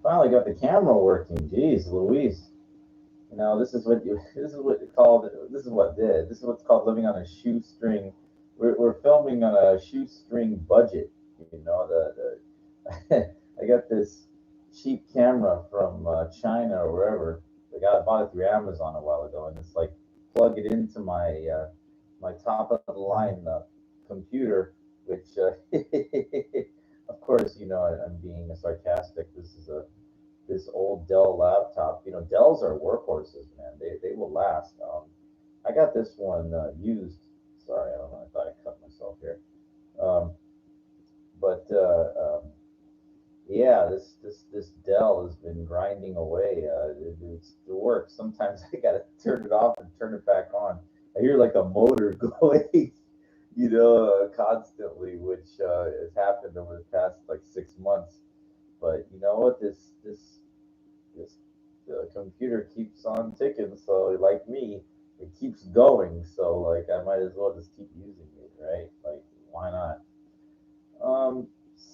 Finally got the camera working. Jeez, Louise. This is what you. This is what it called. This is what did. This is what's called living on a shoestring. We're filming on a shoestring budget. I got this cheap camera from China or wherever. I bought it through Amazon a while ago, and it's like plug it into my top of the line computer, which of course I'm being sarcastic. This old Dell laptop. Dells are workhorses, man. They will last. I got this one used. Sorry, I don't know. I thought I cut myself here. Um, but yeah, this Dell has been grinding away. It works. Sometimes I gotta turn it off and turn it back on. I hear like a motor going, constantly, which has happened over the past like 6 months. But you know what? This computer keeps on ticking. So like me, it keeps going. So like I might as well just keep using it, right? Like why not?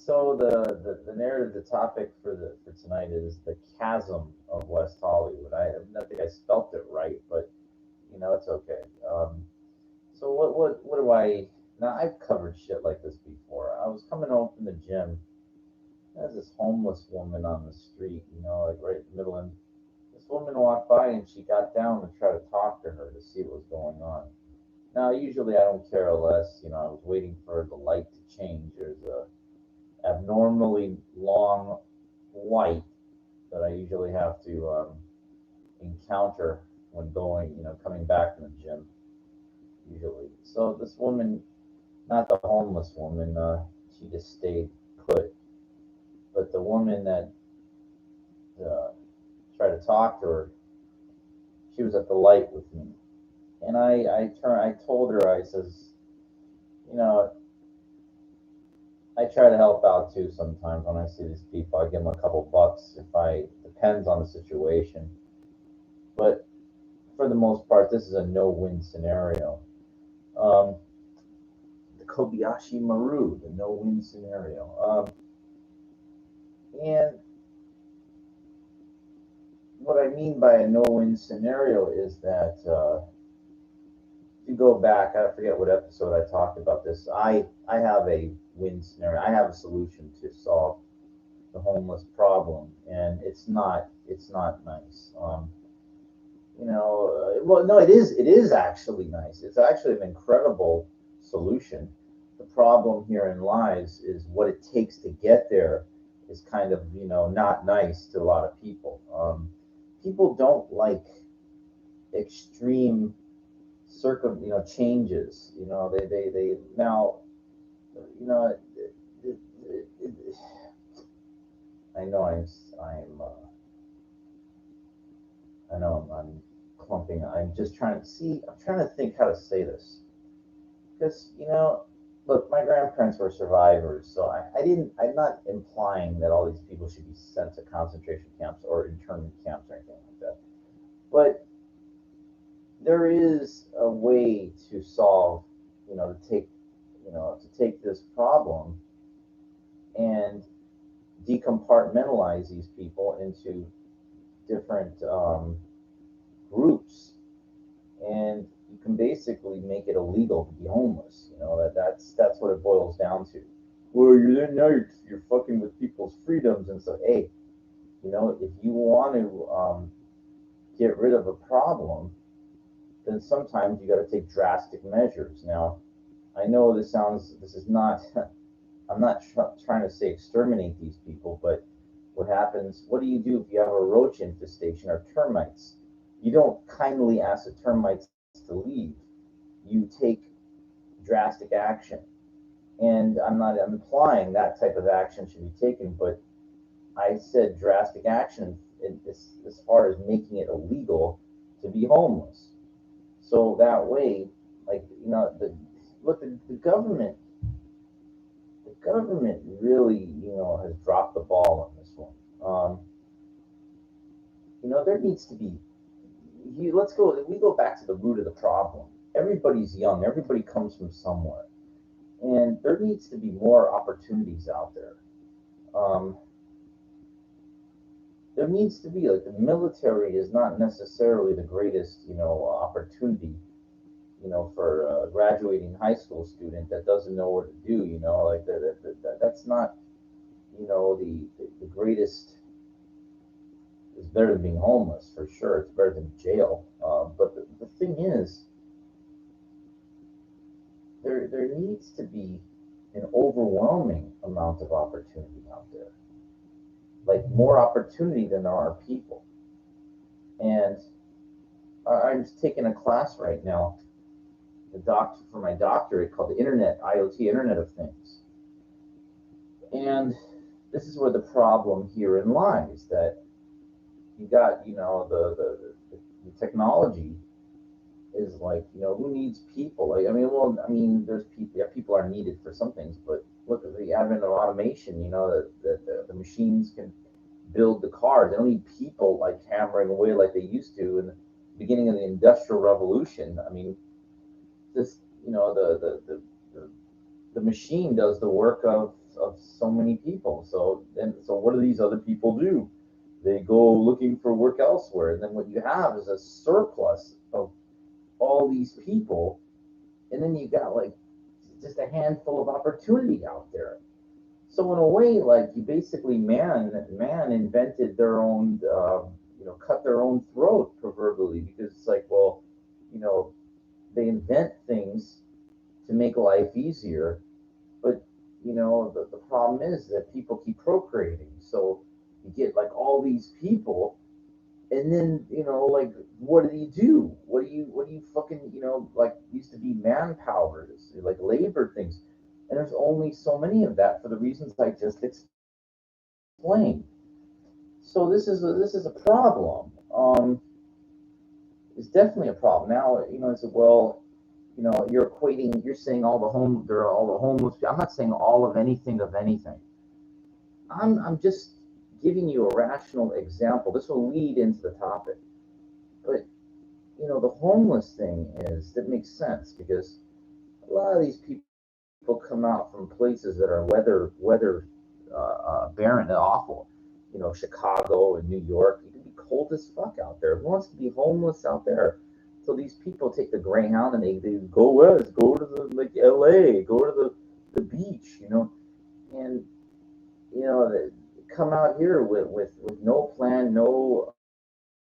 So the narrative, the topic for tonight is the chasm of West Hollywood. I think I spelt it right, but it's okay. So what do I? Now I've covered shit like this before. I was coming home from the gym. There's this homeless woman on the street, like right in the middle, and this woman walked by and she got down to try to talk to her to see what was going on. Now usually I don't care less. I was waiting for the light to change. There's a abnormally long light that I usually have to encounter when coming back from the gym, usually. So this woman, not the homeless woman, she just stayed put. But the woman that uh, tried to talk to her, she was at the light with me. And I told her, I says, you know, I try to help out too sometimes when I see these people. I give them a couple bucks depends on the situation. But for the most part, this is a no-win scenario. Um, the Kobayashi Maru, the no-win scenario. And what I mean by a no-win scenario is that if you go back, I forget what episode I talked about this. I have a win scenario. I have a solution to solve the homeless problem, and it's not nice. Well, no, it is actually nice. It's actually an incredible solution. The problem herein lies is what it takes to get there is kind of not nice to a lot of people. People don't like extreme changes. They now you know it, I know I know I'm clumping. I'm just trying to see. I'm trying to think how to say this because look, my grandparents were survivors, so I didn't. I'm not implying that all these people should be sent to concentration camps or internment camps or anything like that. But there is a way to solve, to take this problem and decompartmentalize these people into different groups, and you can basically make it illegal to be homeless. That's what it boils down to. Well, you're fucking with people's freedoms and so. Hey, if you want to get rid of a problem, then sometimes you got to take drastic measures. Now, I know this is not. I'm not trying to say exterminate these people, but what happens? What do you do if you have a roach infestation or termites? You don't kindly ask the termites to leave. You take drastic action. And I'm implying that type of action should be taken, but I said drastic action as far as making it illegal to be homeless. So that way, like look, the government really has dropped the ball on this one. There needs to be. Let's go. We go back to the root of the problem. Everybody's young. Everybody comes from somewhere, and there needs to be more opportunities out there. Um, there needs to be like the military is not necessarily the greatest, opportunity, for a graduating high school student that doesn't know what to do, like that's not, the greatest. Is better than being homeless for sure. It's better than jail. But the thing is, there needs to be an overwhelming amount of opportunity out there, like more opportunity than there are people. And I'm just taking a class right now, for my doctorate called the Internet IoT Internet of Things, and this is where the problem herein lies that you got the technology is like, who needs people? Like, there's people. Yeah, people are needed for some things, but look at the advent of automation. The machines can build the cars. They don't need people like hammering away like they used to in the beginning of the Industrial Revolution. This, the machine does the work of so many people. So what do these other people do? They go looking for work elsewhere. And then what you have is a surplus of all these people, and then you got like just a handful of opportunity out there. So in a way, like you basically man invented their own, cut their own throat proverbially, because it's like, well, you know, they invent things to make life easier, but the problem is that people keep procreating, so you get like all these people, and then like what do you do? What do you fucking like used to be manpower, like labor things, and there's only so many of that for the reasons I just explained. So this is a problem. It's definitely a problem. Now it's well, you're saying there are all the homeless. I'm not saying all of anything of anything. I'm just giving you a rational example. This will lead into the topic, but the homeless thing that makes sense because a lot of these people come out from places that are weather barren and awful. Chicago and New York. It can be cold as fuck out there. Who wants to be homeless out there? So these people take the Greyhound and they go west, go to the like L.A., go to the beach, and they come out here with no plan, no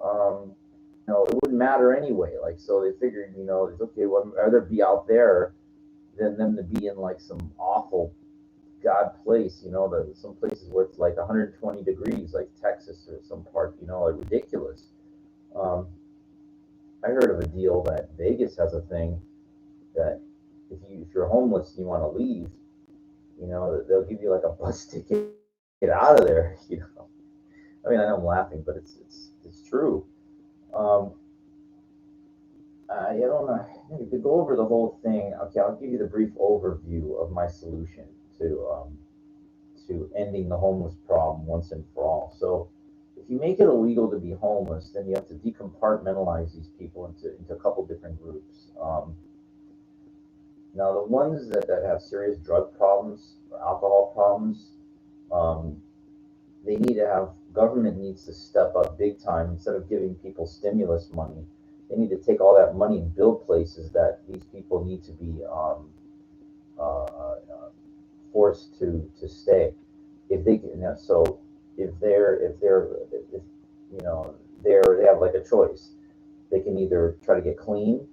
it wouldn't matter anyway. Like, so they figured, it's okay. Well, I'd rather be out there than them to be in like some awful God place. Some places where it's like 120 degrees, like Texas or some part. Like ridiculous. Um, I heard of a deal that Vegas has a thing that if you're homeless and you want to leave, they'll give you like a bus ticket, get out of there. I know I'm laughing, but it's true. Um, I don't know. To go over the whole thing, okay, I'll give you the brief overview of my solution to ending the homeless problem once and for all. So, if you make it illegal to be homeless, then you have to decompartmentalize these people into a couple different groups. Now, the ones that have serious drug problems or alcohol problems, um, they need to have government needs to step up big time instead of giving people stimulus money. They need to take all that money and build places that these people need to be forced to stay. If they can, so if they have like a choice, they can either try to get clean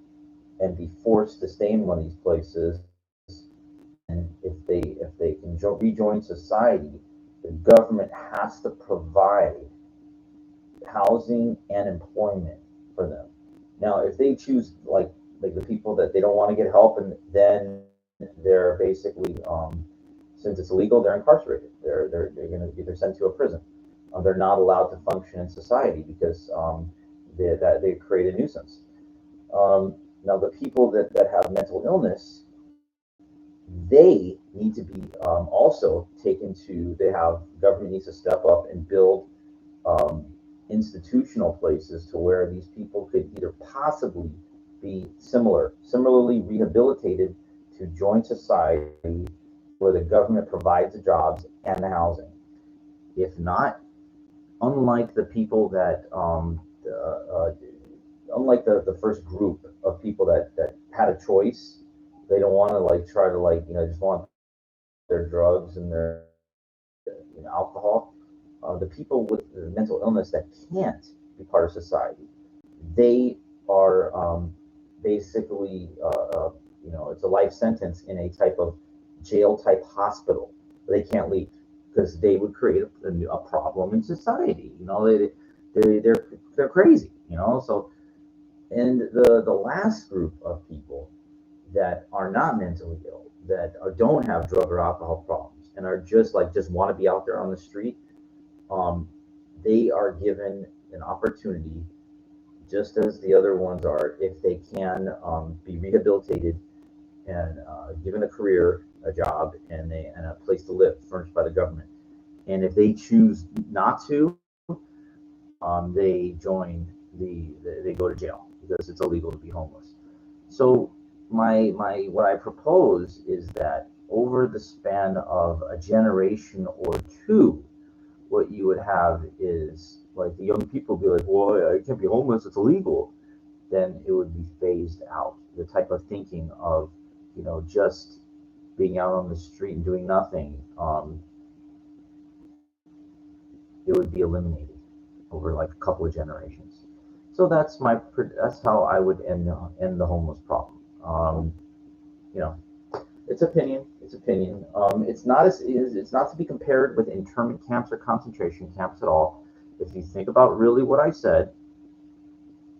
and be forced to stay in one of these places, and if they can rejoin society, the government has to provide housing and employment for them. Now, if they choose like the people that they don't want to get help, and then they're basically since it's illegal, they're incarcerated. They're going to either sent to a prison. They're not allowed to function in society because they create a nuisance. Now, the people that have mental illness, they need to be also taken to. They have government needs to step up and build um, institutional places to where these people could either possibly be similarly rehabilitated to join society where the government provides the jobs and the housing. If not, unlike the people that unlike the first group of people that had a choice, they don't want to like try to like just want their drugs and their alcohol. The people with the mental illness that can't be part of society, they are basically it's a life sentence in a type of jail type hospital. They can't leave because they would create a problem in society. They're crazy. So and the last group of people that are not mentally ill, that don't have drug or alcohol problems, and are just want to be out there on the street, um, they are given an opportunity, just as the other ones are, if they can be rehabilitated and given a career, a job, and a place to live furnished by the government. And if they choose not to, they join they go to jail because it's illegal to be homeless. So my what I propose is that over the span of a generation or two, what you would have is like the young people be like, well, I can't be homeless, it's illegal. Then it would be phased out. The type of thinking of just being out on the street and doing nothing, it would be eliminated over like a couple of generations. So that's how I would end the homeless problem. You know, it's opinion. It's opinion. It's not to be compared with internment camps or concentration camps at all. If you think about really what I said,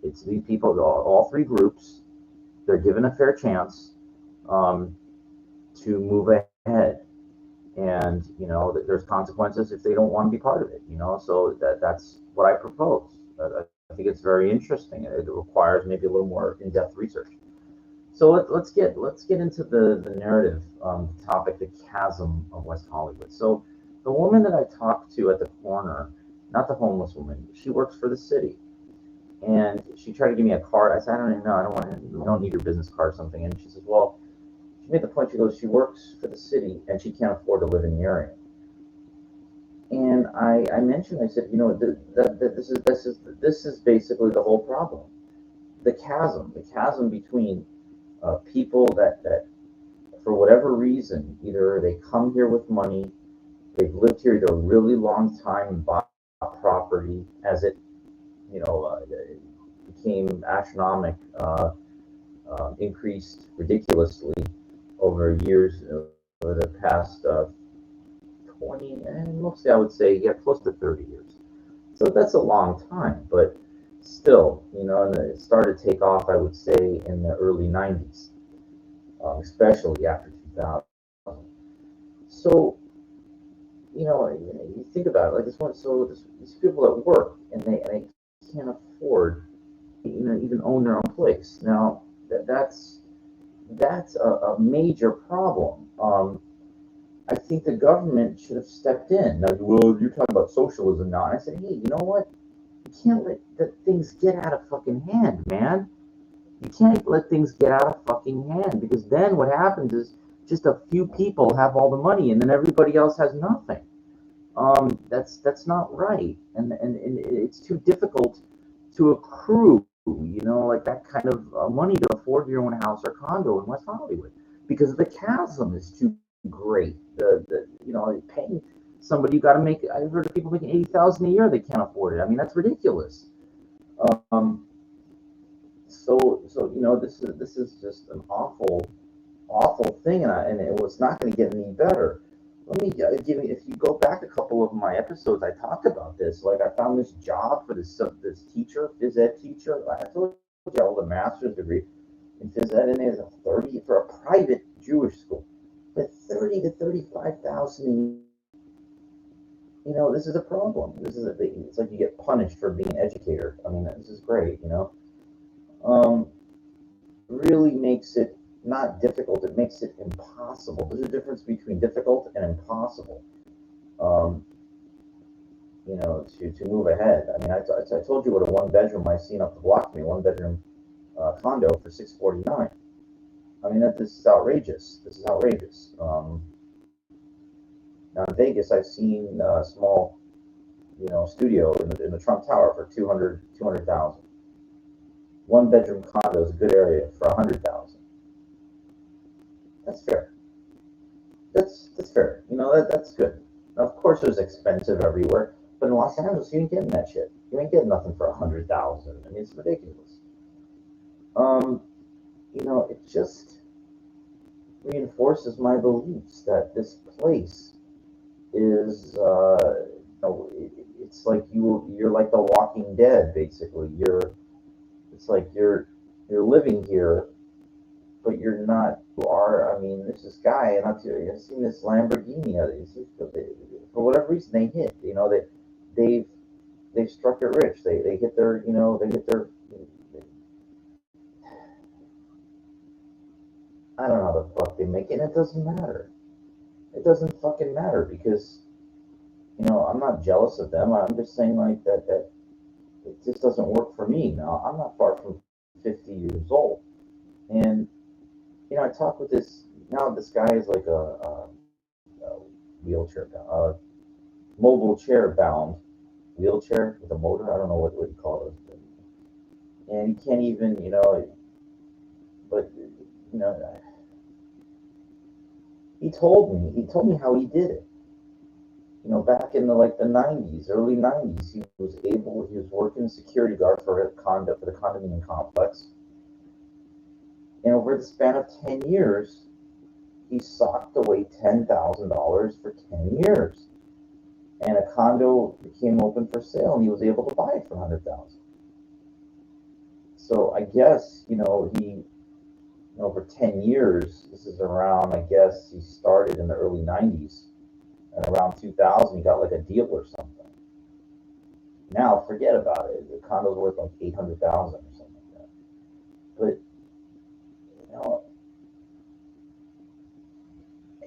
it's these people, all three groups. They're given a fair chance um, to move ahead, and there's consequences if they don't want to be part of it. So that's what I propose. I think it's very interesting. It requires maybe a little more in-depth research. So let's get into the narrative topic, the chasm of West Hollywood. So the woman that I talked to at the corner, not the homeless woman, she works for the city, and she tried to give me a card. I said, I don't even know, I don't want to, you don't need your business card or something. And she says, well, she made the point. She goes, she works for the city and she can't afford to live in the area. And I mentioned, I said, this is basically the whole problem, the chasm between people that for whatever reason, either they come here with money, they've lived here either a really long time and bought property as it became astronomic, increased ridiculously over years, over the past 20, and mostly I would say, yeah, close to 30 years. So that's a long time, but still, and it started to take off, I would say, in the early 90s, especially after 2000. So you think about it like this one. So these people that work and they can't afford, even own their own place. Now that's a major problem. I think the government should have stepped in. Now, well, you're talking about socialism now. And I said, hey, you know what? You can't let things get out of fucking hand, man. You can't let things get out of fucking hand, because then what happens is just a few people have all the money and then everybody else has nothing. That's not right, and it's too difficult to accrue, like that kind of money to afford your own house or condo in West Hollywood, because the chasm is too great. Paying somebody, you got to make. I've heard of people making 80,000 a year, they can't afford it. I mean, that's ridiculous. Um, so this is just an awful thing, and it was not going to get any better. Let me give you, if you go back a couple of my episodes, I talked about this. Like, I found this job for this teacher, phys ed teacher. I told you I hold a master's degree in phys ed, and there's a 30 for a private Jewish school, but 30 to 35,000. This is a problem. It's like you get punished for being an educator. I mean, this is great. Um, really makes it not difficult, it makes it impossible. There's a difference between difficult and impossible, um, to move ahead. I mean, I told you what a one bedroom I seen up the block from me, one bedroom condo for 649. I mean, this is outrageous. This is outrageous. Now in Vegas, I've seen small studio in the Trump Tower for 200,000. One bedroom condo is a good area for 100,000. That's fair. That's fair. That's good. Now, of course, it was expensive everywhere, but in Los Angeles, you ain't getting that shit. You ain't getting nothing for 100,000. I mean, it's ridiculous. Um, it just reinforces my beliefs that this place is, it's like you're like the Walking Dead, basically. It's like you're living here, but you're not. You are. I mean, there's this guy, and I've seen this Lamborghini. For whatever reason, they hit. They've they've struck it rich. They hit their. They hit their. I don't know how the fuck they make it. And it doesn't matter. It doesn't fucking matter because I'm not jealous of them. I'm just saying like that it just doesn't work for me. Now I'm not far from 50 years old, and I talk with this now. This guy is like a wheelchair, mobile chair bound wheelchair with a motor. I don't know what you call it, and he can't even, but you know, he told me how he did it. Back in the 90s, early 90s, he was working security guard for the condominium complex, and over the span of 10 years, he socked away $10,000 for 10 years. And a condo became open for sale, and he was able to buy it for 100,000. So I guess he for 10 years. This is around, I guess he started in the early 90s, and around 2000 he got like a deal or something. Now forget about it. The condo's worth like 800,000 or something like that. But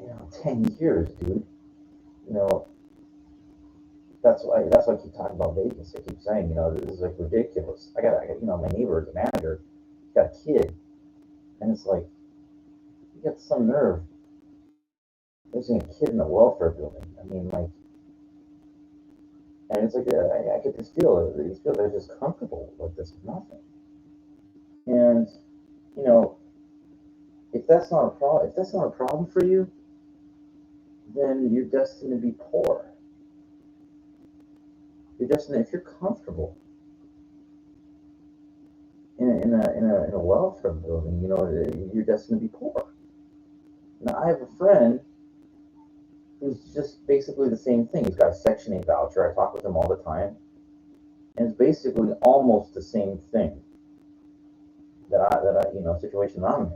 you know, 10 years, dude. You know, that's why I keep talking about Vegas. I keep saying, this is like ridiculous. My neighbor is a manager. He's got a kid, and it's like, you got some nerve raising a kid in a welfare building. I mean, like, and it's like I get this feel. These feel they're just comfortable with this nothing. And you know, if that's not a problem, for you, then you're destined to be poor. You're destined if you're comfortable in a welfare building. You're destined to be poor. Now, I have a friend who's just basically the same thing. He's got a Section 8 voucher. I talk with him all the time, and it's basically almost the same thing situation I'm in.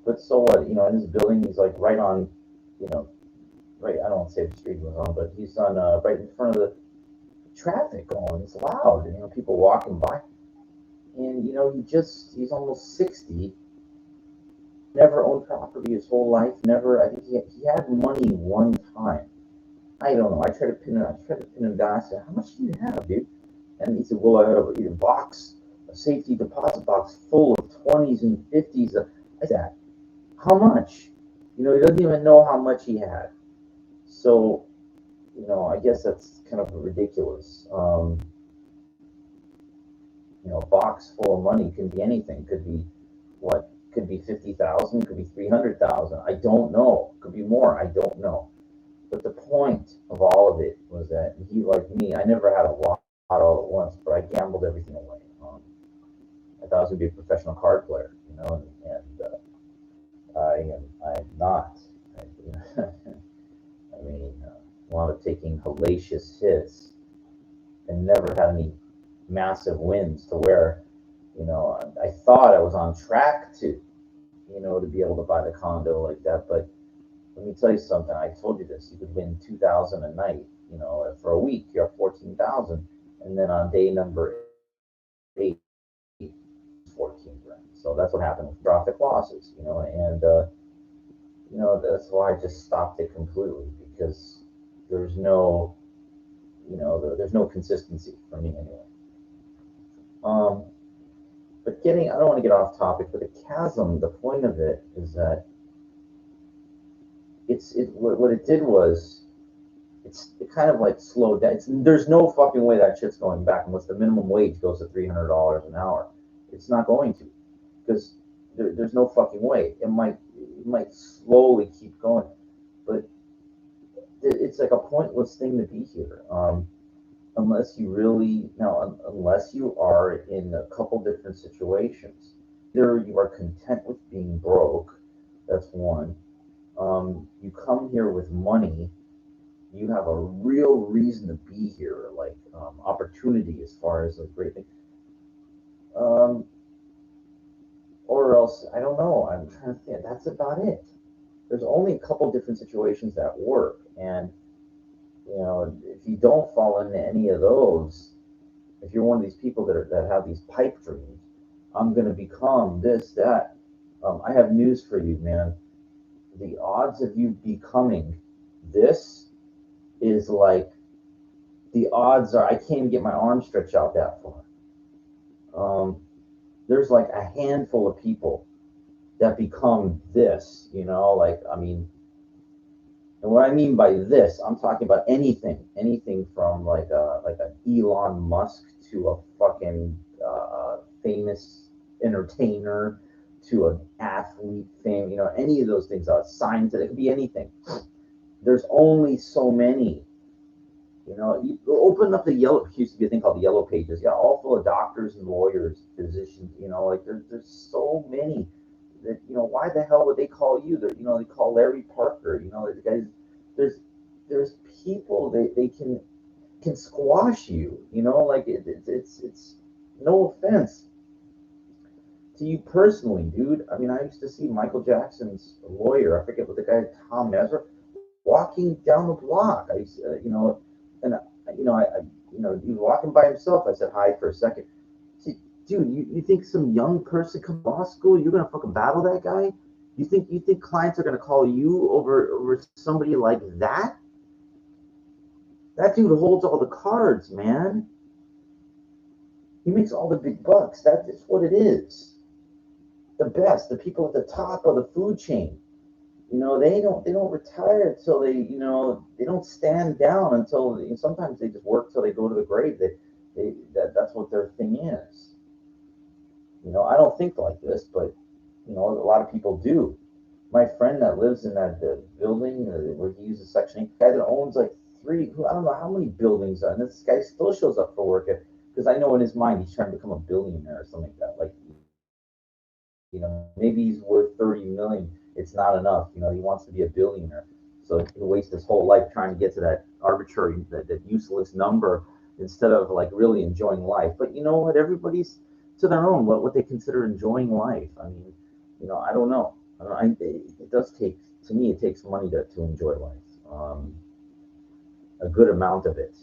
But so what? In his building, he's like right on, right. I don't want to say the street he was on, but he's on right in front of the traffic going. It's loud, and people walking by, and he's almost 60. Never owned property his whole life. Never. I think he had money one time. I don't know. I tried to pin him down. I said, "How much do you have, dude?" And he said, "Well, I have a safety deposit box full of 20s and 50s." I said, "How much?" He doesn't even know how much he had. So, I guess that's kind of ridiculous. A box full of money can be anything. Could be what? Could be 50,000. Could be 300,000. I don't know. Could be more. I don't know. But the point of all of it was that he, like me, I never had a lot all at once, but I gambled everything away. I thought I was gonna be a professional card player, and I'm not. I, I mean, wound up taking hellacious hits and never had any massive wins to where, I thought I was on track to be able to buy the condo like that. But let me tell you something. I told you this. You could win 2,000 a night. For a week, you're up 14,000, and then on day number 8, 14 grand. So that's what happened with catastrophic losses. And that's why I just stopped it completely because there's no, there's no consistency for me anyway. But I don't want to get off topic, but the chasm, the point of it is that what it did was it kind of like slowed down. There's no fucking way that shit's going back unless the minimum wage goes to $300 an hour. It's not going to, because there's no fucking way. It might slowly keep going, but it's like a pointless thing to be here. Unless you really now, unless you are in a couple different situations. Either you are content with being broke, that's one. You come here with money, you have a real reason to be here, like opportunity as far as a great thing. Um, or else, I don't know. I'm trying to think. That's about it. There's only a couple different situations that work, and if you don't fall into any of those, if you're one of these people that have these pipe dreams, I'm gonna become this, that. I have news for you, man. The odds of you becoming this is like the odds are I can't even get my arm stretched out that far. Um, there's like a handful of people that become this, like I mean, and what I mean by this, I'm talking about anything from like an Elon Musk to a fucking famous entertainer to an athlete, any of those things. Scientist, it could be anything. There's only so many. You open up the yellow. Used to be a thing called the yellow pages. Yeah, all full of doctors and lawyers, physicians. Like there's so many. That why the hell would they call you? They call Larry Parker. The guys. There's people they can squash you. Like it's no offense to you personally, dude. I mean, I used to see Michael Jackson's lawyer. I forget what the guy, Tom Messer, walking down the block. I used to, and he was walking by himself. I said hi for a second. See, dude, you think some young person come to law school, you're gonna fucking battle that guy? You think clients are gonna call you over somebody like that? That dude holds all the cards, man. He makes all the big bucks. That is what it is. The best, the people at the top of the food chain. They don't retire until they don't stand down until sometimes they just work till they go to the grave. That's what their thing is. I don't think like this, but a lot of people do. My friend that lives in that building where he uses Section 8, guy that owns like three, I don't know how many buildings are, and this guy still shows up for work because I know in his mind he's trying to become a billionaire or something like that. Like, maybe he's worth 30 million. It's not enough. He wants to be a billionaire. So he'll waste his whole life trying to get to that arbitrary, that useless number instead of like really enjoying life. But you know what? Everybody's to their own what they consider enjoying life. I mean, I don't know. It does take, to me, it takes money to enjoy life. A good amount of it,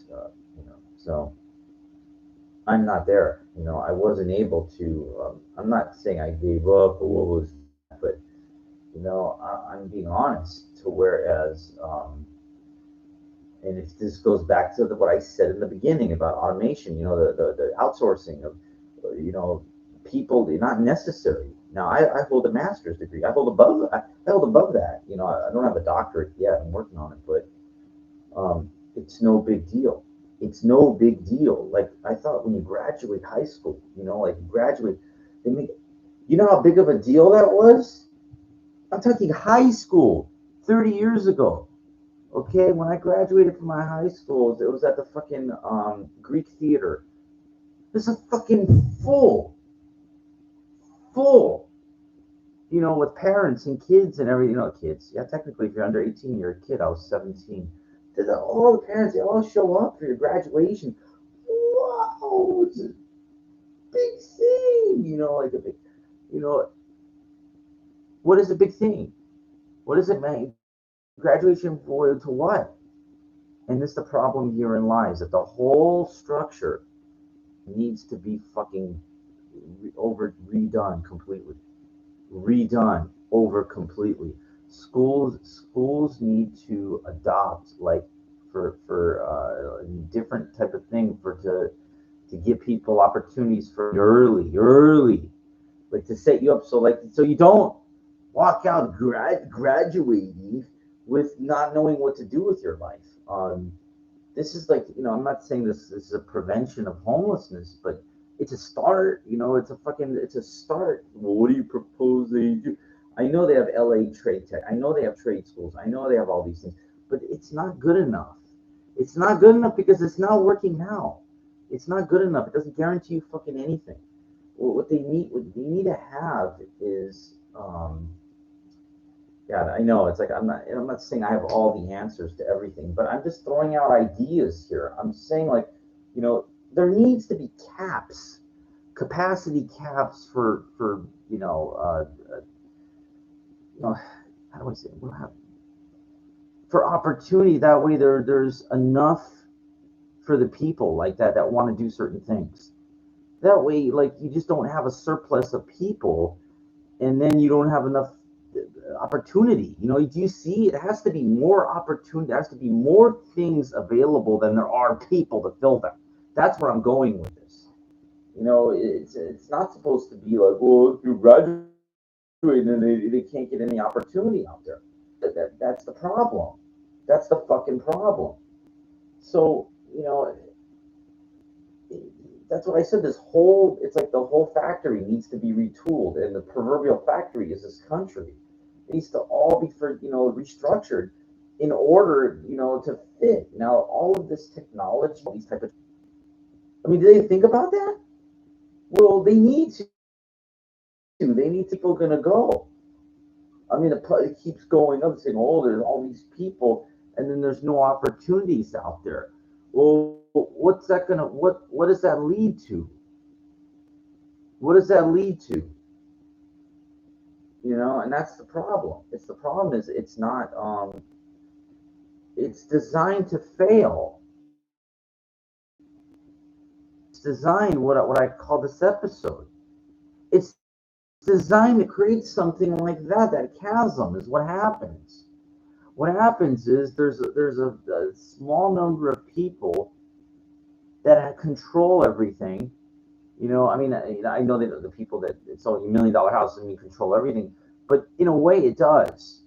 so I'm not there. I wasn't able to. I'm not saying I gave up or what was, but I'm being honest. To whereas, and if this goes back to what I said in the beginning about automation, the outsourcing of, people, they're not necessary. Now I hold a master's degree. I hold above that. I don't have a doctorate yet. I'm working on it, but it's no big deal. It's no big deal. Like I thought when you graduate high school, like you graduate, they make, how big of a deal that was? I'm talking high school, 30 years ago. Okay, when I graduated from my high school, it was at the fucking Greek theater. This is fucking full. With parents and kids and everything. Kids. Yeah, technically, if you're under 18, you're a kid. I was 17. All the parents, they all show up for your graduation. Wow, it's a big thing. Like a big, you know, what is a big thing? What does it mean? Graduation for to what? And this is the problem herein lies, that the whole structure needs to be fucking redone completely. Redone over completely. Schools need to adopt, like, for different type of thing to give people opportunities for early, like to set you up so you don't walk out graduating with not knowing what to do with your life. Um, this is like, I'm not saying this is a prevention of homelessness, but it's a start. It's a start. Well, what do you propose they do? I know they have LA trade tech. I know they have trade schools. I know they have all these things, but it's not good enough. It's not good enough because it's not working now. It's not good enough. It doesn't guarantee you fucking anything. What they need to have is, yeah, I know. It's like I'm not saying I have all the answers to everything, but I'm just throwing out ideas here. I'm saying, like, there needs to be caps, capacity caps for how do I say it? For opportunity. That way there's enough for the people like that want to do certain things. That way, like, you just don't have a surplus of people, and then you don't have enough opportunity. Do you see? It has to be more opportunity. There has to be more things available than there are people to fill them. That's where I'm going with this. It's not supposed to be like, well, if you graduate and they can't get any opportunity out there. That's the problem. That's the fucking problem. So, that's what I said. It's like the whole factory needs to be retooled, and the proverbial factory is this country. It needs to all be restructured in order, to fit. Now, all of this technology, all these type of, I mean, do they think about that? Well, they need to. They need people gonna go. I mean, it keeps going up, saying, "Oh, there's all these people," and then there's no opportunities out there. Well, what does that lead to? What does that lead to? And that's the problem. It's not, it's designed to fail. It's designed, what I call this episode. It's designed to create something like that chasm is what happens. What happens is there's a small number of people that control everything. I mean, I know that the people that it's only $1 million house and you control everything, but in a way it does.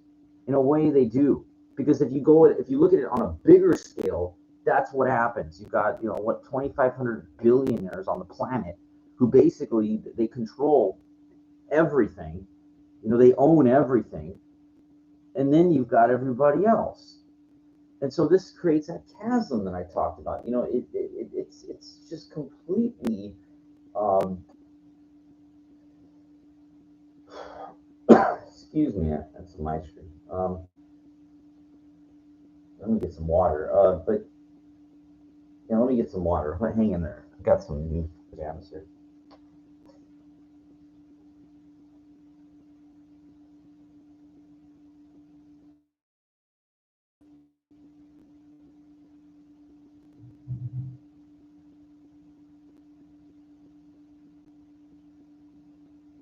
In a way they do, because if you look at it on a bigger scale, that's what happens. You've got, 2,500 billionaires on the planet who basically they control everything. They own everything, and then you've got everybody else. And so this creates that chasm that I talked about. It's just completely, um, excuse me, that's my screen. Let me get some water. But let me get some water. Hang in there. I got some new pajamas here.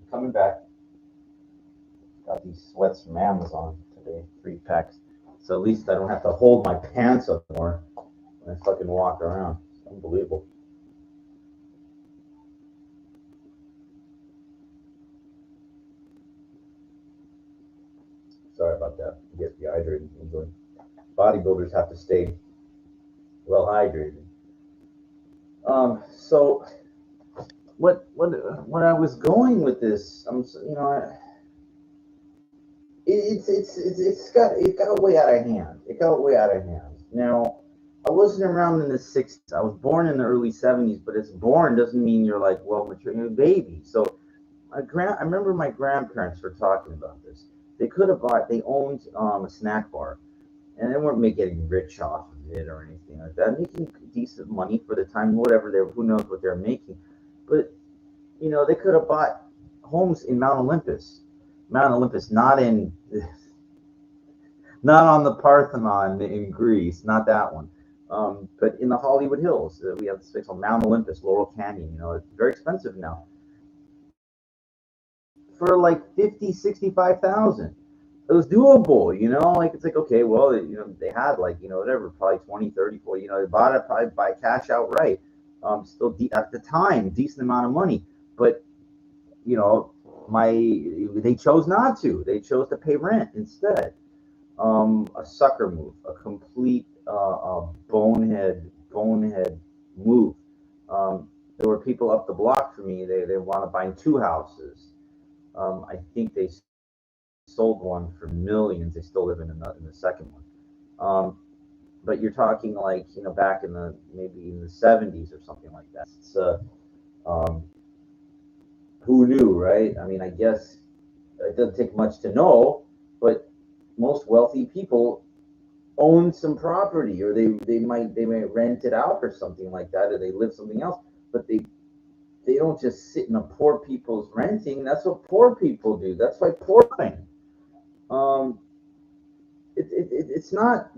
Coming back. Got these sweats from Amazon today, 3 packs. So at least I don't have to hold my pants up more when I fucking walk around. It's unbelievable. Sorry about that. Get dehydrated. Bodybuilders have to stay well hydrated. So what I was going with this, it got way out of hand. It got way out of hand. Now, I wasn't around in the '60s. I was born in the early '70s, but it's born doesn't mean you're like well mature, you're a baby. So I remember my grandparents were talking about this. They owned a snack bar, and they weren't getting rich off of it or anything like that. Making decent money for the time, whatever who knows what they're making, but they could have bought homes in Mount Olympus. Mount Olympus, not on the Parthenon in Greece, not that one. But in the Hollywood Hills, we have this place called Mount Olympus, Laurel Canyon. It's very expensive now for like 50, 65,000. It was doable, like it's like, okay, well, they had like, whatever, probably 20, 30, 40, they bought it probably by cash outright. Still at the time, decent amount of money, but you know, my they chose not to. They chose to pay rent instead. A sucker move, a complete bonehead move. There were people up the block from me. They want to buy two houses. I think they sold one for millions. They still live in the second one. But you're talking like back in the maybe in the 70s or something like that. It's um, who knew, right? I mean, I guess it doesn't take much to know, but most wealthy people own some property, or they might rent it out or something like that, or they live something else. But they don't just sit in a poor people's renting. That's what poor people do. That's why poor thing. Um, it's not.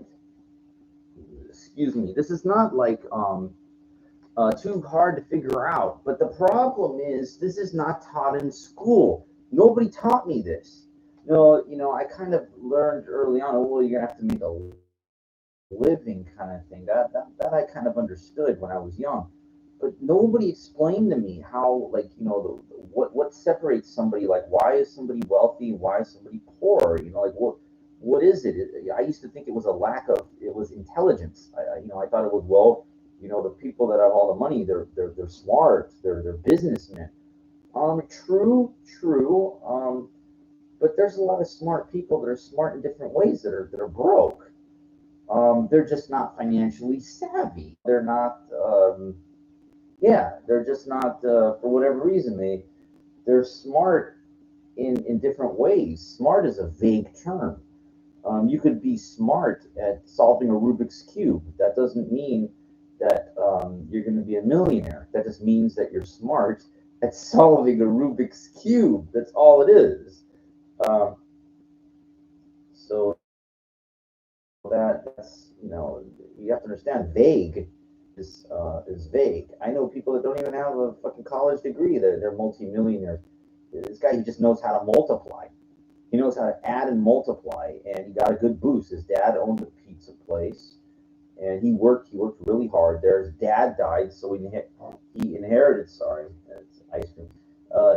Excuse me. This is not like too hard to figure out. But the problem is, this is not taught in school. Nobody taught me this. I kind of learned early on. Well, you're gonna have to make a living, kind of thing. That I kind of understood when I was young. But nobody explained to me how, like, what separates somebody. Like, why is somebody wealthy? Why is somebody poor? Like, what is it? I used to think it was a lack of, it was intelligence. I thought it was, well, the people that have all the money, they're smart, they're businessmen. True. But there's a lot of smart people that are smart in different ways that are broke. They're just not financially savvy. They're not. Yeah, they're just not, for whatever reason, they're smart in different ways. Smart is a vague term. You could be smart at solving a Rubik's cube. That doesn't mean that you're going to be a millionaire. That just means that you're smart at solving a Rubik's cube. That's all it is. Um, so that's you have to understand, vague is vague. I know people that don't even have a fucking college degree. They're multimillionaires. This guy, he just knows how to multiply. He knows how to add and multiply, and he got a good boost. His dad owned a pizza place, and he worked really hard there. His dad died, so he inherited. Sorry, that's ice cream.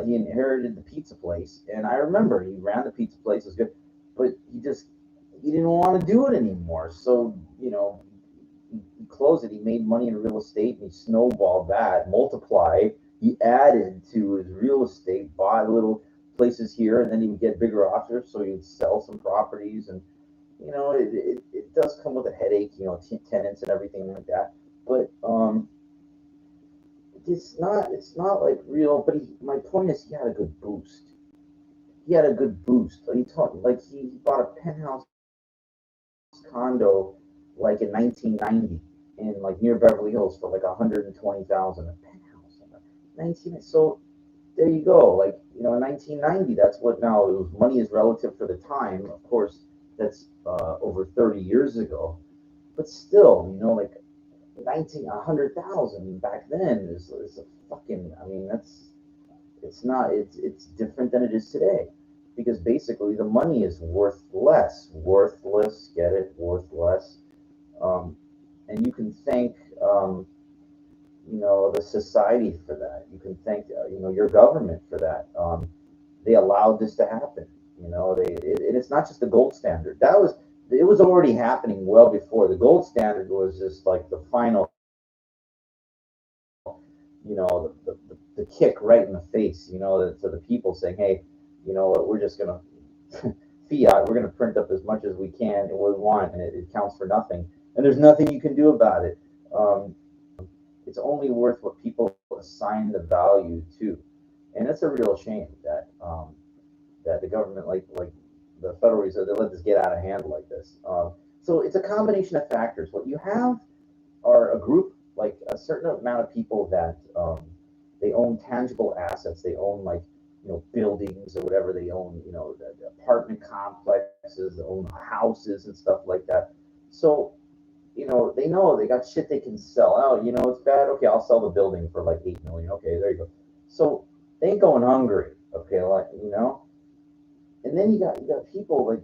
He inherited the pizza place, and I remember he ran the pizza place. It was good, but he didn't want to do it anymore. So he closed it. He made money in real estate, and he snowballed that, multiplied. He added to his real estate, bought little places here, and then he would get bigger offers, so he would sell some properties. And it does come with a headache, tenants and everything like that. But it's not like real. But my point is, he had a good boost. He had a good boost. He talked like he bought a penthouse condo like in 1990 in like near Beverly Hills for like 120,000 a penthouse. 19. So there you go. Like in 1990, that's what now it was, money is relative for the time. Of course, that's over 30 years ago. But still, like 100,000 back then is a fucking. I mean, it's not. It's different than it is today, because basically the money is worthless. Get it? Worthless. Um, and you can thank the society for that. You can thank your government for that. They allowed this to happen. It's not just the gold standard. It was already happening well before. The gold standard was just like the final, the kick right in the face, to the people, saying, hey, what, we're just gonna fiat, we're gonna print up as much as we can and what we want, and it counts for nothing, and there's nothing you can do about it. It's only worth what people assign the value to, and it's a real shame that the government, like the Federal Reserve, they let this get out of hand like this. So it's a combination of factors. What you have are a group, like a certain amount of people that they own tangible assets. They own, like, buildings or whatever. They own, the apartment complexes, they own houses and stuff like that. So they know they got shit they can sell. Oh, it's bad. Okay, I'll sell the building for like 8 million. Okay, there you go. So they ain't going hungry. Okay, like, and then you got people like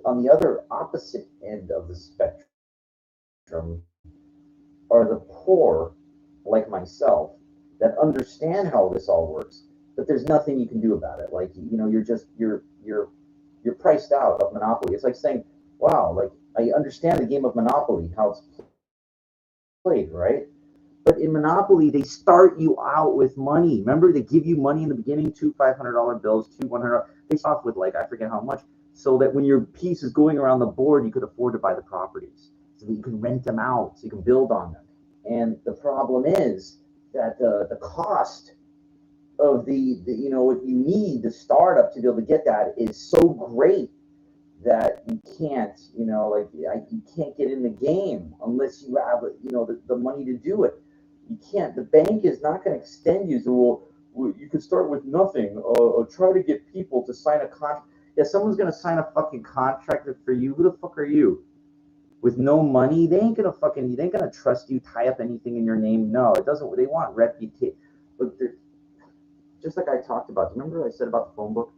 on the other opposite end of the spectrum are the poor, like myself, that understand how this all works, but there's nothing you can do about it. Like, you're priced out of monopoly. It's like saying, wow, like, I understand the game of Monopoly, how it's played, right? But in Monopoly, they start you out with money. Remember, they give you money in the beginning, two $500 bills, two $100. They start off with like I forget how much, so that when your piece is going around the board, you could afford to buy the properties, so that you can rent them out, so you can build on them. And the problem is that the cost of what you need the startup to be able to get that is so great that you can't, you can't get in the game unless you have, the money to do it. You can't. The bank is not going to extend you. So, well, you can start with nothing. Or try to get people to sign a contract. If someone's going to sign a fucking contract for you, who the fuck are you? With no money, they ain't gonna trust you. Tie up anything in your name. No, it doesn't. They want reputation. But just like I talked about. Remember I said about the phone book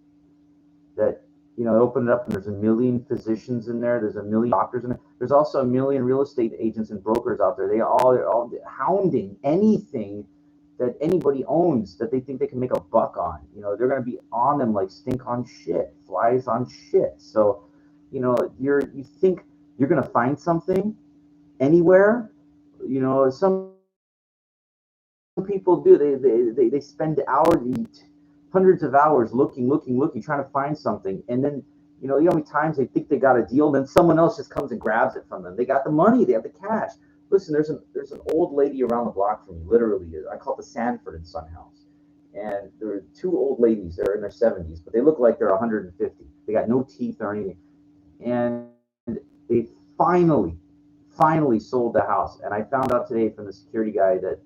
that they open it up and there's a million physicians in there. There's a million doctors in there. There's also a million real estate agents and brokers out there. They're all hounding anything that anybody owns that they think they can make a buck on. They're going to be on them like stink on shit, flies on shit. So, you think you're going to find something anywhere. Some people do. They spend hours, hundreds of hours looking, trying to find something, and then how many times they think they got a deal, then someone else just comes and grabs it from them. They got the money, they have the cash. Listen, there's an old lady around the block from me. Literally, I call it the Sanford and Son house, and there are two old ladies. They're in their 70s, but they look like they're 150. They got no teeth or anything, and they finally sold the house. And I found out today from the security guy that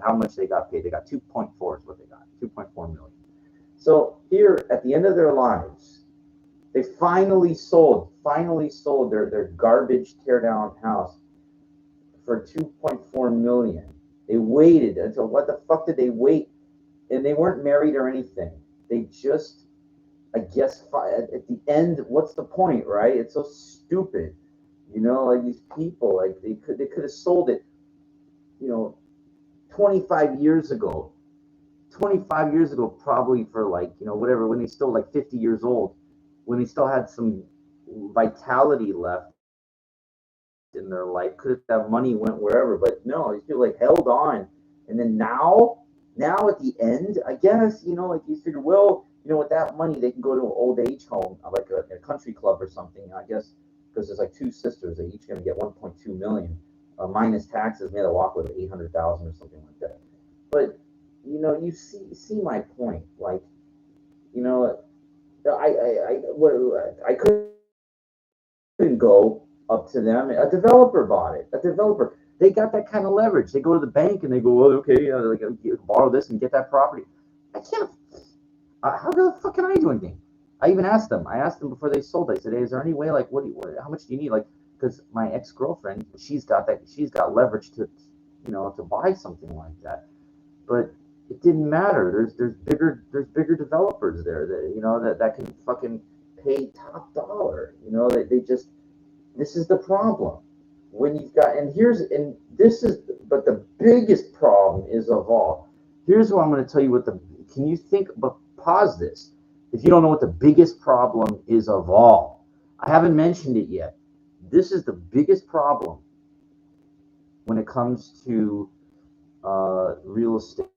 how much they got paid. They got 2.4 is what they got, 2.4 million. So here at the end of their lives, they finally sold their garbage tear down house for 2.4 million. They waited until, what the fuck did they wait? And they weren't married or anything. They just, I guess, at the end, what's the point, right? It's so stupid. Like these people, like they could have sold it, 25 years ago. 25 years ago, probably for like, whatever, when they still like 50 years old, when they still had some vitality left in their life, could have money went wherever. But no, these people like held on. And then now at the end, I guess, like you figure, well, with that money, they can go to an old age home, like a country club or something, I guess, because there's like two sisters, they each going to get 1.2 million, minus taxes, maybe they'll walk with 800,000 or something like that. But you see my point. Like, you know, I couldn't go up to them. A developer bought it. A developer. They got that kind of leverage. They go to the bank and they go, well, okay, like, borrow this and get that property. I can't. How the fuck can I do anything? I even asked them. I asked them before they sold. I said, hey, is there any way, like, how much do you need? Like, because my ex-girlfriend, she's got leverage to, to buy something like that. But it didn't matter. There's bigger developers there that that can fucking pay top dollar. They just, this is the problem. When you've got, but the biggest problem is of all. Here's what I'm going to tell you. Can you think? But pause this. If you don't know what the biggest problem is of all, I haven't mentioned it yet. This is the biggest problem when it comes to real estate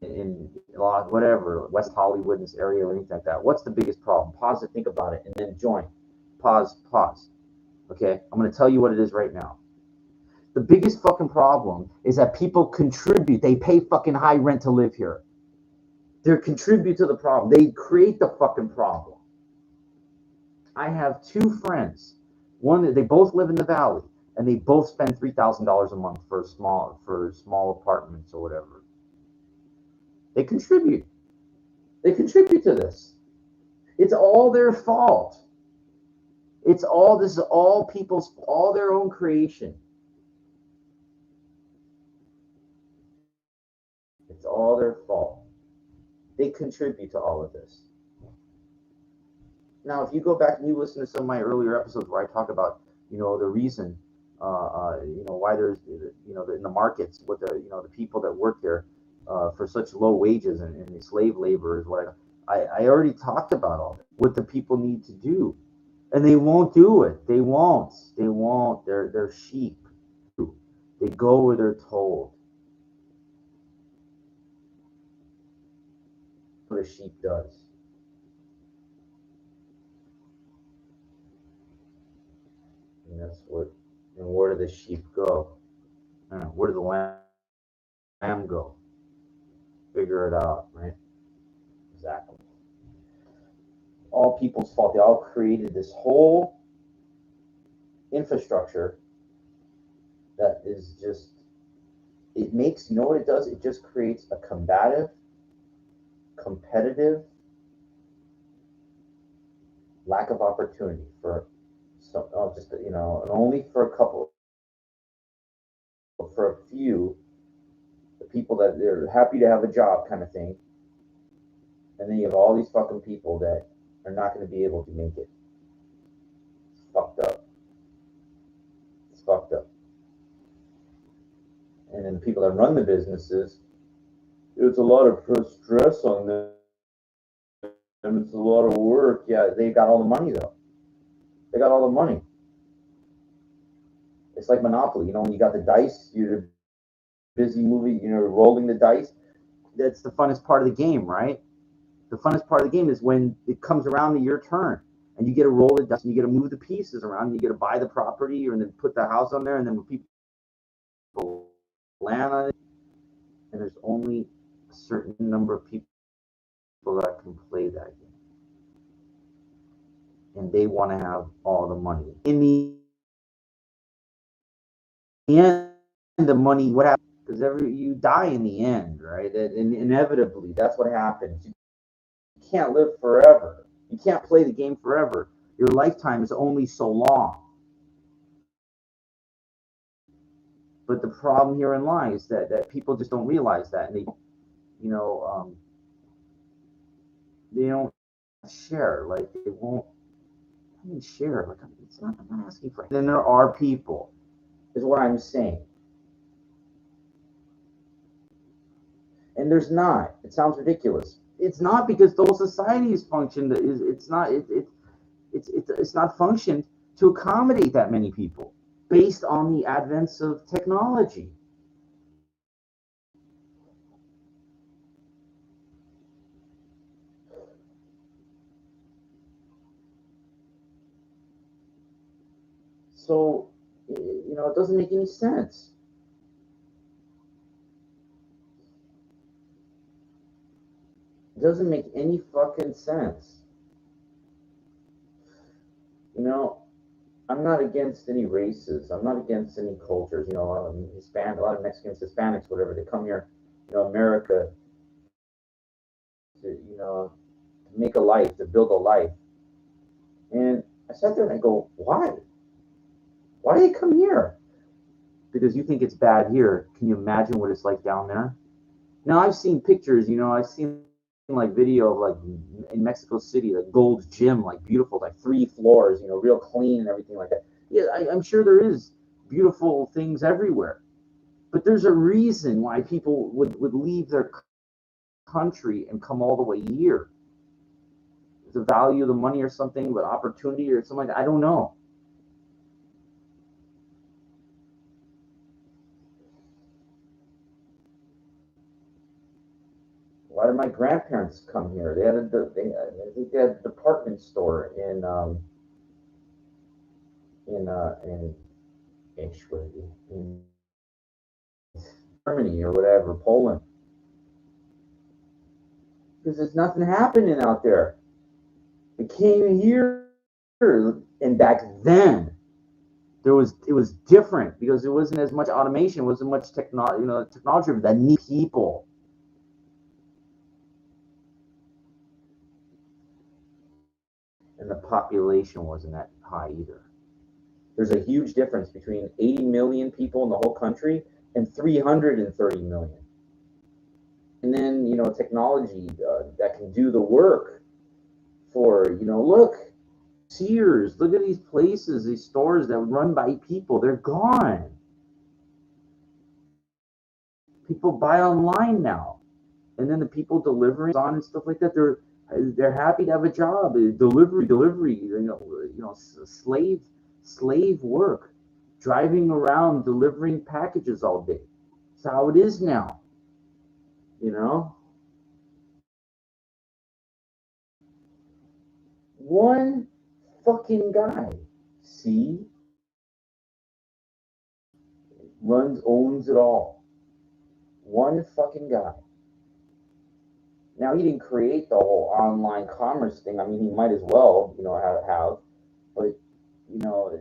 in whatever West Hollywood, in this area or anything like that. What's the biggest problem? Pause it, think about it, and then join. Pause. Okay, I'm going to tell you what it is right now. The biggest fucking problem is that people contribute. They pay fucking high rent to live here. They contribute to the problem. They create the fucking problem. I have two friends. One, they both live in the valley, and they both spend $3,000 a month for small apartments or whatever. They contribute. They contribute to this. It's all their fault. This is all their own creation. It's all their fault. They contribute to all of this. Now, if you go back and you listen to some of my earlier episodes where I talk about, the reason, why there's, in the markets, what the people that work there for such low wages and the slave labor is what I already talked about all that, what the people need to do. And they won't do it. They won't. They won't. They're sheep. They go where they're told. What a sheep does. And that's what. And where do the sheep go? Where do the lamb go? Figure it out, right? Exactly. All people's fault. They all created this whole infrastructure that is just. It makes, you know what it does? It just creates a combative, competitive lack of opportunity for some, just, and only for a couple, for a few, the people that they're happy to have a job kind of thing, and then you have all these fucking people that are not going to be able to make it. It's fucked up. It's fucked up. And then the people that run the businesses, it's a lot of stress on them. And it's a lot of work. Yeah, they got all the money though. They got all the money. It's like Monopoly. When you got the dice, you're busy moving, rolling the dice. That's the funnest part of the game, right? The funnest part of the game is when it comes around to your turn and you get to roll the dice and you get to move the pieces around. And you get to buy the property and then put the house on there, and then when people land on it, and there's only a certain number of people that can play that game. And they want to have all the money. In the end, the money, what happens? Because you die in the end, right? And inevitably, that's what happens. You can't live forever. You can't play the game forever. Your lifetime is only so long. But the problem herein lies that people just don't realize that, and they don't share. Like they won't. I mean, share. Like it's not. I'm not asking for it. Then there are people, is what I'm saying. And there's not. It sounds ridiculous. It's not, because the whole society is functioned. It's not. It's not functioned to accommodate that many people based on the advents of technology. So, it doesn't make any sense. It doesn't make any fucking sense. I'm not against any races. I'm not against any cultures. A lot of Mexicans, Hispanics, whatever, they come here, America, to, to make a life, to build a life. And I sat there and I go, why? Why do they come here? Because you think it's bad here. Can you imagine what it's like down there? Now I've seen pictures. I've seen like video of like in Mexico City, the Gold's Gym, like beautiful, like 3 floors, real clean and everything like that. Yeah, I'm sure there is beautiful things everywhere, but there's a reason why people would leave their country and come all the way here. The value of the money or something, but opportunity or something like that. I don't know. Why did my grandparents come here? I think they had a department store in in Germany or whatever, Poland, because there's nothing happening out there. It came here, and back then it was different because there wasn't as much automation, wasn't much technology that need people. And the population wasn't that high either. There's a huge difference between 80 million people in the whole country and 330 million. And then, technology that can do the work for, look, Sears, look at these places, these stores that were run by people, they're gone. People buy online now. And then the people delivering on and stuff like that, They're happy to have a job, delivery, slave work, driving around delivering packages all day. That's how it is now, you know. One fucking guy, see, owns it all. One fucking guy. Now he didn't create the whole online commerce thing. I mean, he might as well, have, but you know,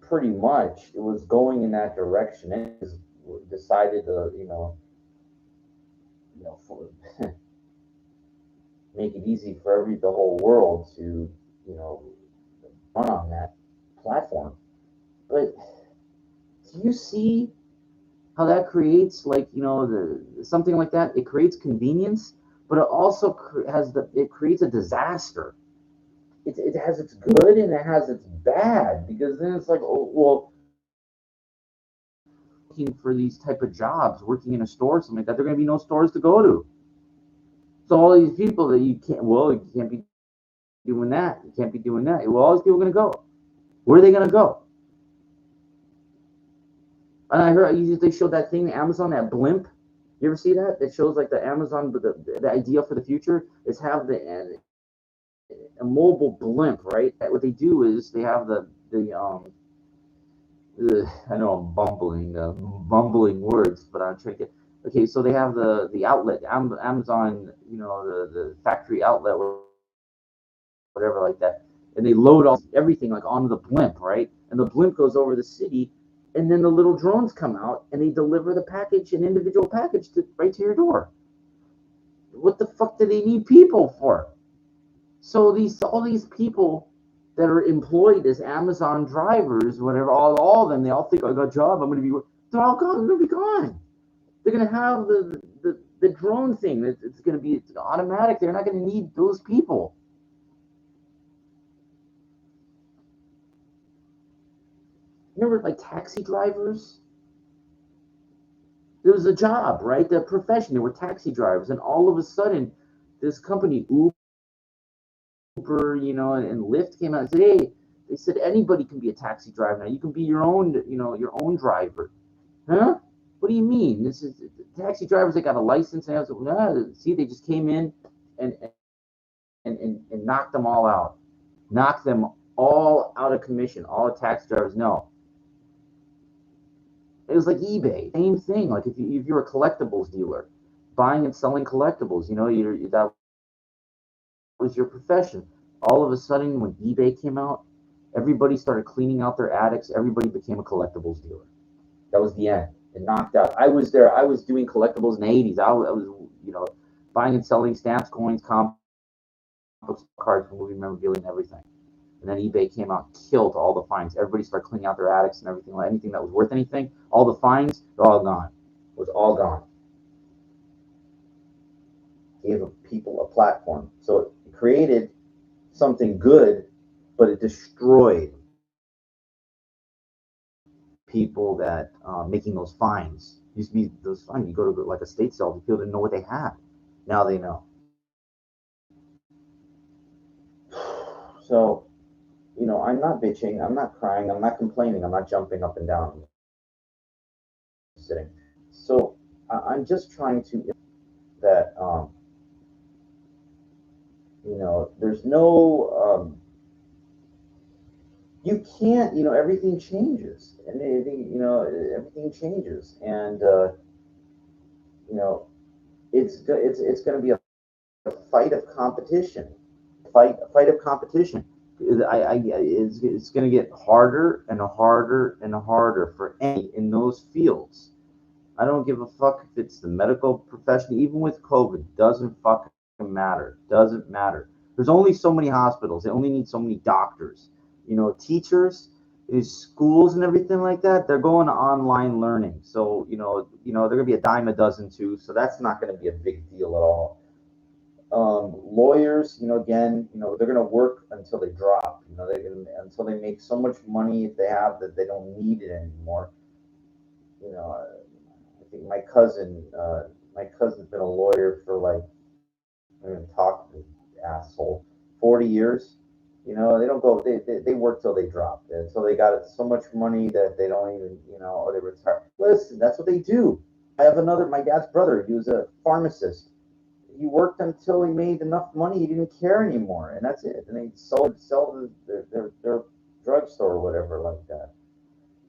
pretty much it was going in that direction. And he decided to, for, make it easy for the whole world to, you know, run on that platform. But do you see how that creates, like, something like that? It creates convenience, but it also it creates a disaster. It has its good and it has its bad, because then it's like, oh well, looking for these type of jobs, working in a store or something like that, there are going to be no stores to go to. So all these people that you can't be doing that, you can't be doing that. Well, all these people are going to go. Where are they going to go? And I heard they showed that thing, Amazon, that blimp. You ever see that? That shows like the Amazon, but the idea for the future is have a mobile blimp, right? What they do is they have I know I'm bumbling words, but I'm trying to get. Okay, so they have the outlet, Amazon, the factory outlet, whatever like that, and they load all everything like onto the blimp, right? And the blimp goes over the city, and then the little drones come out and they deliver the package, an individual package, right to your door. What the fuck do they need people for? So all these people that are employed as Amazon drivers, whatever, all of them, they all think, I got a job, I'm going to be. They're all gone. They're going to be gone. They're going to have the drone thing. It's going to be automatic. They're not going to need those people. Remember, like taxi drivers? There was a job, right? The profession. They were taxi drivers, and all of a sudden, this company Uber, and Lyft came out and said, "Hey," they said, "anybody can be a taxi driver now. You can be your own, your own driver." Huh? What do you mean? This is taxi drivers that got a license, and I was like, nah, see, they just came in and and knocked them all out, knocked them all out of commission. All the taxi drivers, no. It was like eBay, same thing. Like if you're a collectibles dealer, buying and selling collectibles, that was your profession. All of a sudden, when eBay came out, everybody started cleaning out their attics. Everybody became a collectibles dealer. That was the end. It knocked out. I was there. I was doing collectibles in the 80s. I was, buying and selling stamps, coins, comic books, cards, movie memorabilia, and everything. And then eBay came out, killed all the fines. Everybody started cleaning out their attics and everything. Anything that was worth anything, all the fines, they're all gone. It was all gone. Gave people a platform. So it created something good, but it destroyed people that making those fines. Used to be those fines. You go to like a state sale, people didn't know what they had. Now they know. So, I'm not bitching. I'm not crying. I'm not complaining. I'm not jumping up and down. I'm sitting. So I'm just trying to that there's no you can't, everything changes, and everything, everything changes, and you know it's going to be a fight of competition, fight of competition. It's going to get harder and harder and harder for any in those fields. I don't give a fuck if it's the medical profession, even with COVID, doesn't fucking matter. Doesn't matter. There's only so many hospitals. They only need so many doctors. Teachers, schools and everything like that, they're going to online learning. So, they're gonna be a dime a dozen too. So that's not gonna be a big deal at all. Lawyers, again, they're gonna work until they drop. Until they make so much money if they have that they don't need it anymore. I think my cousin's been a lawyer for like, I haven't talked asshole. 40 years, they don't go. They work till they drop, and so they got so much money that they don't even, or they retire. Listen, that's what they do. I have my dad's brother. He was a pharmacist. He worked until he made enough money. He didn't care anymore, and that's it. And they sell their drugstore or whatever like that.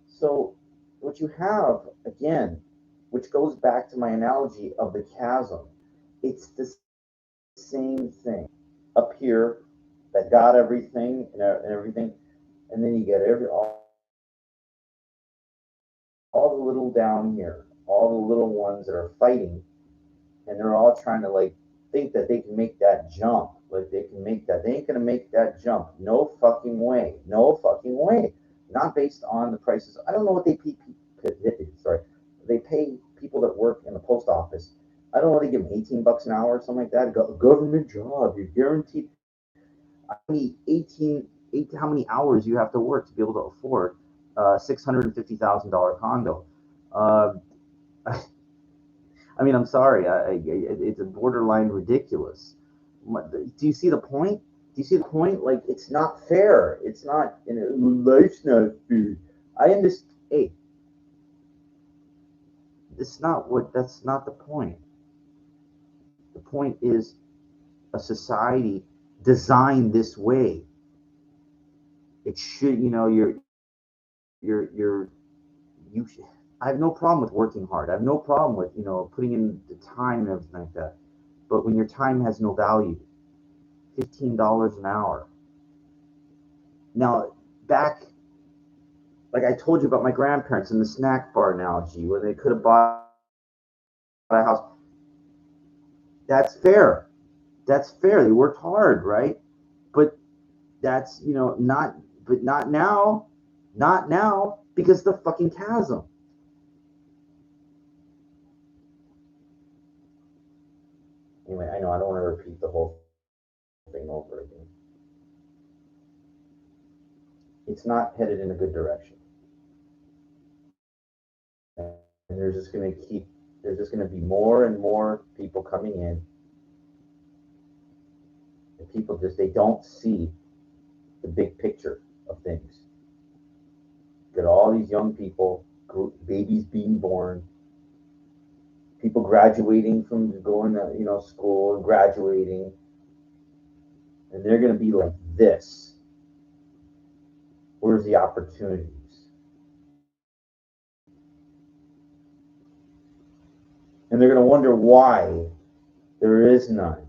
So what you have again, which goes back to my analogy of the chasm, it's the same thing up here that got everything and everything, and then you get all the little down here, all the little ones that are fighting, and they're all trying to like think that they can make that jump. Like they can make that. They ain't gonna make that jump. No fucking way. No fucking way. Not based on the prices. I don't know what they pay. Sorry, they pay people that work in the post office. I don't know. They give them $18 an hour or something like that. A government job. You're guaranteed. I need 18. How many hours you have to work to be able to afford a $650,000 condo? Uh, I mean, I'm sorry. It's a borderline ridiculous. Do you see the point? Do you see the point? Like, it's not fair. It's not. Life's not fair. I understand. Hey, it's not what. That's not the point. The point is a society designed this way. It should. You're. You. I have no problem with working hard. I have no problem with putting in the time and everything like that. But when your time has no value, $15 an hour. Now, back, like I told you about my grandparents in the snack bar analogy, where they could have bought a house. That's fair. That's fair. They worked hard, right? But that's, not now. Not now, because the fucking chasm. Anyway, I know I don't want to repeat the whole thing over again. It's not headed in a good direction. And there's just going to be more and more people coming in. And people they don't see the big picture of things. Get all these young people, babies being born, people graduating from going to school and graduating, and they're going to be like this. Where's the opportunities? And they're going to wonder why there is none.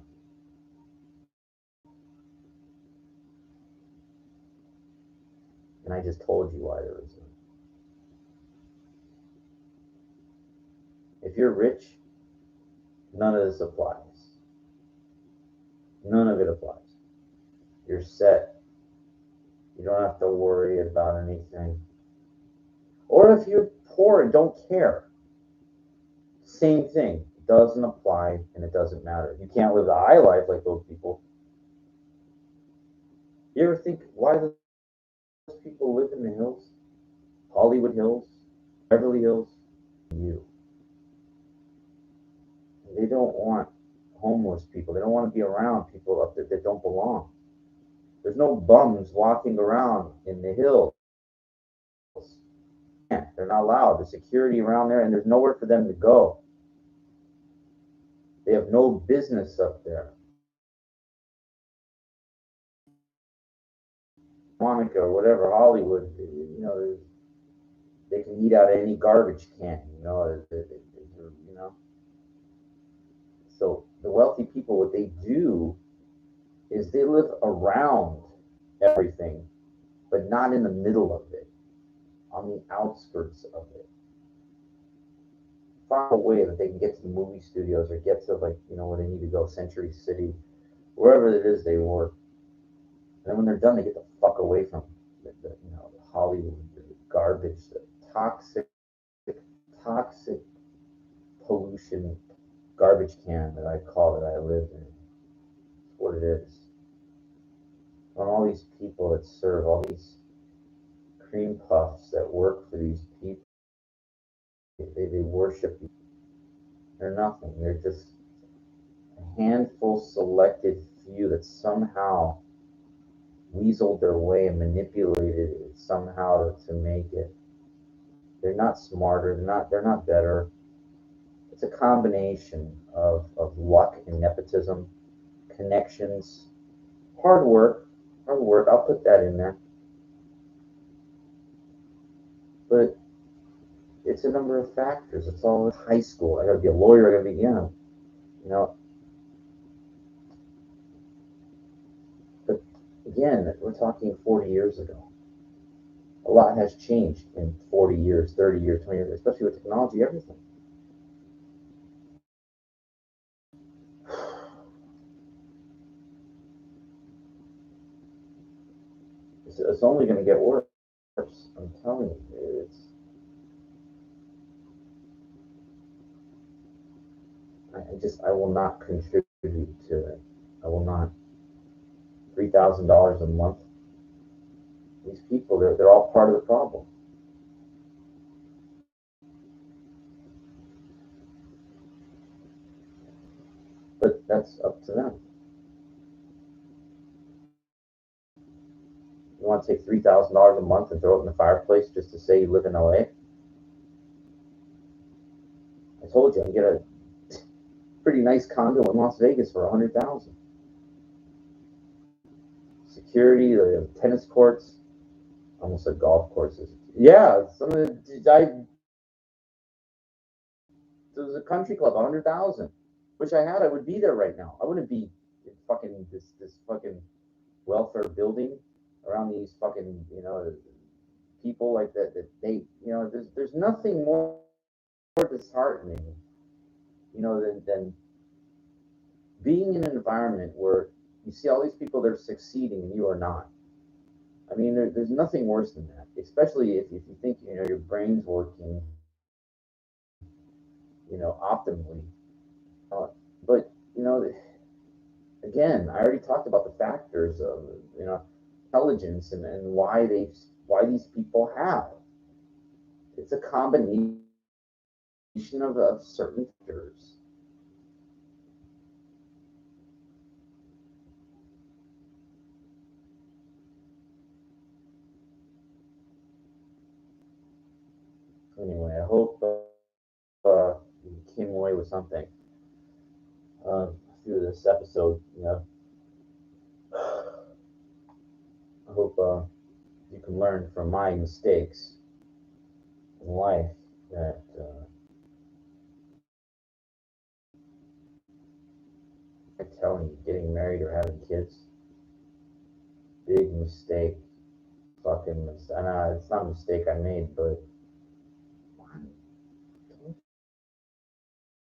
And I just told you why there is none. If you're rich, none of this applies. None of it applies. You're set. You don't have to worry about anything. Or if you're poor and don't care, same thing. It doesn't apply and it doesn't matter. You can't live the high life like those people. You ever think why those people live in the hills? Hollywood Hills, Beverly Hills? You. They don't want homeless people. They don't want to be around people up there that don't belong. There's no bums walking around in the hills. They're not allowed. There's security around there and there's nowhere for them to go. They have no business up there. Monica or whatever, Hollywood, they can eat out of any garbage can, you know. So the wealthy people, what they do is they live around everything, but not in the middle of it, on the outskirts of it, far away that they can get to the movie studios or get to where they need to go, Century City, wherever it is they work. And then when they're done, they get the fuck away from the Hollywood, the garbage, the toxic pollution garbage can that I call that I live in. That's what it is. And all these people that serve, all these cream puffs that work for these people, they worship you. They're nothing. They're just a handful selected few that somehow weaseled their way and manipulated it somehow to make it. They're not smarter. They're not better. It's a combination of luck and nepotism, connections, hard work, hard work. I'll put that in there. But it's a number of factors. It's all in high school. I got to be a lawyer. I got to be, you know. But again, we're talking 40 years ago. A lot has changed in 40 years, 30 years, 20 years, especially with technology, everything. It's only going to get worse. I'm telling you, I will not contribute to it. I will not. $3,000 a month. These people, they're all part of the problem. But that's up to them. You want to take $3,000 a month and throw it in the fireplace just to say you live in LA? I told you I can get a pretty nice condo in Las Vegas for $100,000. Security, the tennis courts, almost like golf courses. Yeah, some of the there's a country club, 100,000. Wish I had. I would be there right now. I wouldn't be in fucking this fucking welfare building around these fucking people like that. That they there's nothing more disheartening than being in an environment where you see all these people that are succeeding and you are not. I mean, there's nothing worse than that, especially if you think your brain's working optimally. But again, I already talked about the factors of intelligence and why these people have. It's a combination of certain factors. Anyway, I hope you came away with something through this episode. I hope you can learn from my mistakes in life that I'm telling you, getting married or having kids, big mistake. Fucking mistake. It's not a mistake I made, but don't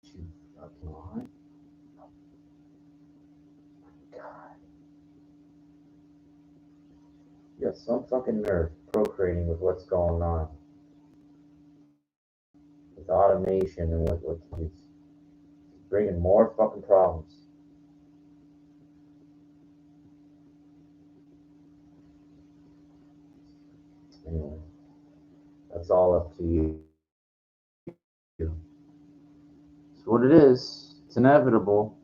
you fucking lie. God, you got some fucking nerve procreating with what's going on with automation and what's bringing more fucking problems. Anyway, that's all up to you. It's what it is. It's inevitable.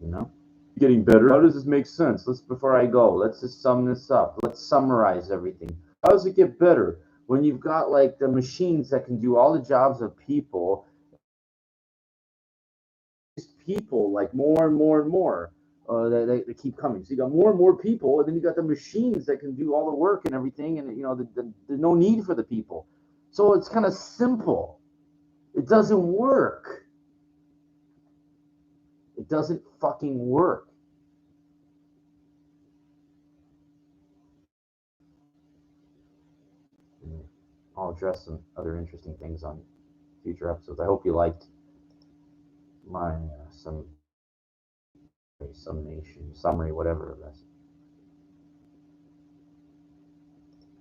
You know? Getting better. How does this make sense? Before I go, let's just sum this up. Let's summarize everything. How does it get better? When you've got like the machines that can do all the jobs of people, like more and more and more. They keep coming. So you got more and more people, and then you got the machines that can do all the work and everything, and there's no need for the people. So it's kind of simple. It doesn't work. It doesn't fucking work. I'll address some other interesting things on future episodes. I hope you liked my summation, summary, whatever.